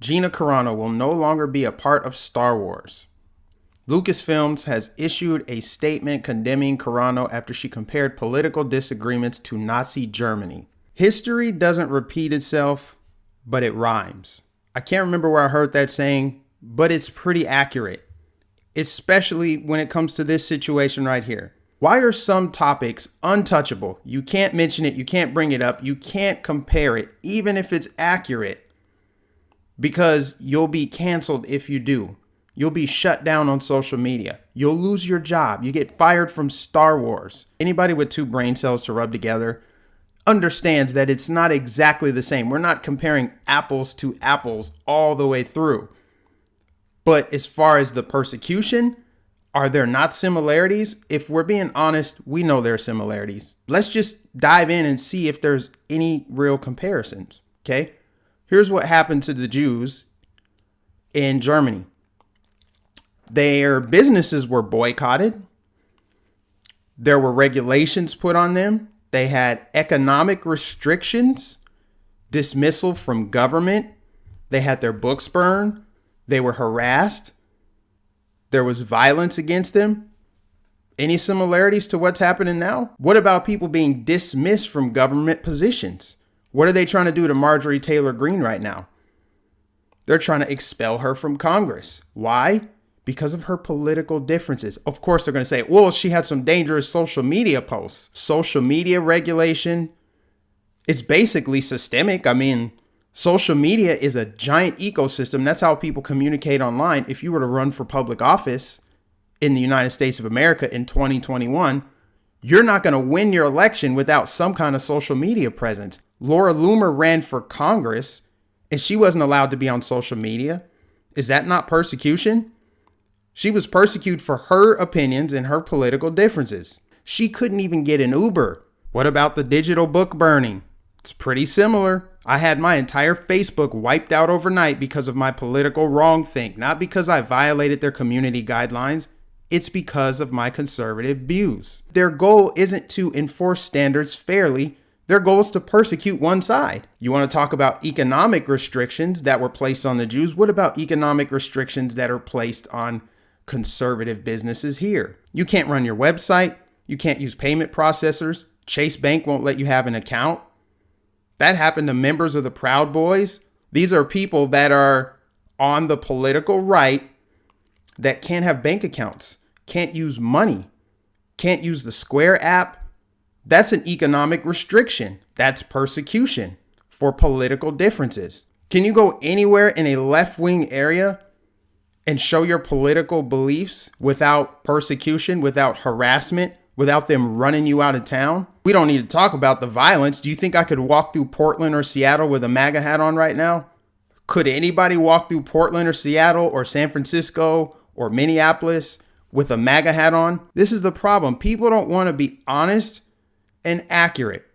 Gina Carano will no longer be a part of Star Wars. Lucasfilms has issued a statement condemning Carano after she compared political disagreements to Nazi Germany. History doesn't repeat itself, but it rhymes. I can't remember where I heard that saying, but it's pretty accurate, especially when it comes to this situation right here. Why are some topics untouchable? You can't mention it, you can't bring it up, you can't compare it, even if it's accurate, because you'll be canceled if you do. You'll be shut down on social media. You'll lose your job. You get fired from Star Wars. Anybody with two brain cells to rub together understands that it's not exactly the same. We're not comparing apples to apples all the way through. But as far as the persecution, are there not similarities? If we're being honest, we know there are similarities. Let's just dive in and see if there's any real comparisons, okay? Here's what happened to the Jews in Germany. Their businesses were boycotted. There were regulations put on them. They had economic restrictions, dismissal from government. They had their books burned. They were harassed. There was violence against them. Any similarities to what's happening now? What about people being dismissed from government positions? What are they trying to do to Marjorie Taylor Greene right now? They're trying to expel her from Congress. Why? Because of her political differences. Of course, they're going to say, well, she had some dangerous social media posts. Social media regulation, it's basically systemic. I mean, social media is a giant ecosystem. That's how people communicate online. If you were to run for public office in the United States of America in 2021, you're not going to win your election without some kind of social media presence. Laura Loomer ran for Congress and she wasn't allowed to be on social media. Is that not persecution? She was persecuted for her opinions and her political differences. She couldn't even get an Uber. What about the digital book burning? It's pretty similar. I had my entire Facebook wiped out overnight because of my political wrongthink, not because I violated their community guidelines. It's because of my conservative views. Their goal isn't to enforce standards fairly. Their goal is to persecute one side. You want to talk about economic restrictions that were placed on the Jews? What about economic restrictions that are placed on conservative businesses here? You can't run your website. You can't use payment processors. Chase Bank won't let you have an account. That happened to members of the Proud Boys. These are people that are on the political right that can't have bank accounts, can't use money, can't use the Square app. That's an economic restriction. That's persecution for political differences. Can you go anywhere in a left-wing area and show your political beliefs without persecution, without harassment, without them running you out of town? We don't need to talk about the violence. Do you think I could walk through Portland or Seattle with a MAGA hat on right now? Could anybody walk through Portland or Seattle or San Francisco or Minneapolis with a MAGA hat on? This is the problem. People don't want to be honest and accurate.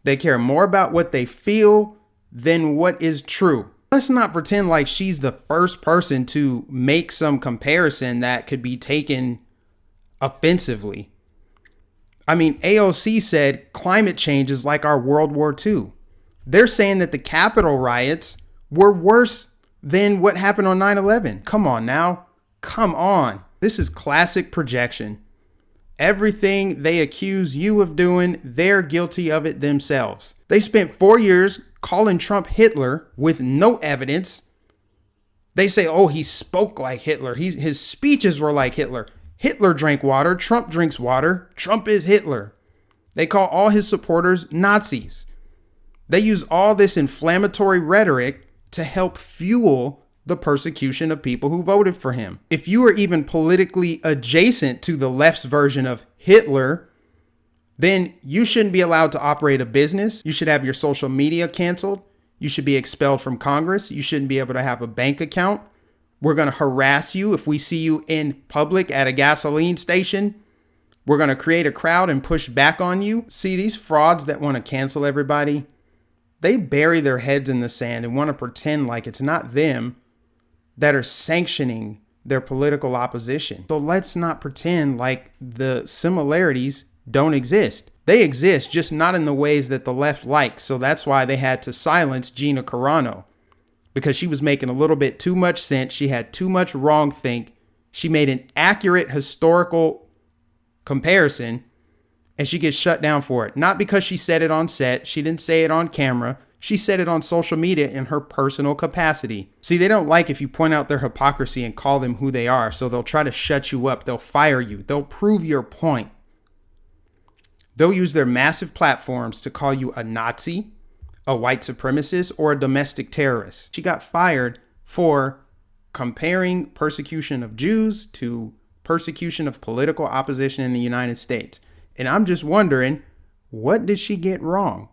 They care more about what they feel than what is true. Let's not pretend like she's the first person to make some comparison that could be taken offensively. I mean, AOC said climate change is like our World War II. They're saying that the Capitol riots were worse than what happened on 9/11. Come on now. Come on. This is classic projection. Everything they accuse you of doing, they're guilty of it themselves. They spent 4 years calling Trump Hitler with no evidence. They say, oh, he spoke like Hitler. His speeches were like Hitler. Hitler drank water. Trump drinks water. Trump is Hitler. They call all his supporters Nazis. They use all this inflammatory rhetoric to help fuel the persecution of people who voted for him. If you are even politically adjacent to the left's version of Hitler, then you shouldn't be allowed to operate a business. You should have your social media canceled. You should be expelled from Congress. You shouldn't be able to have a bank account. We're going to harass you if we see you in public at a gasoline station. We're going to create a crowd and push back on you. See, these frauds that want to cancel everybody, they bury their heads in the sand and want to pretend like it's not them that are sanctioning their political opposition. So let's not pretend like the similarities don't exist. They exist, just not in the ways that the left likes. So that's why they had to silence Gina Carano. because she was making a little bit too much sense. She had too much wrong think. She made an accurate historical comparison, and she gets shut down for it. Not because she said it on set. She didn't say it on camera. She said it on social media in her personal capacity. See, they don't like if you point out their hypocrisy and call them who they are, so they'll try to shut you up. They'll fire you. They'll prove your point. They'll use their massive platforms to call you a Nazi, a white supremacist, or a domestic terrorist. She got fired for comparing persecution of Jews to persecution of political opposition in the United States. And I'm just wondering, what did she get wrong?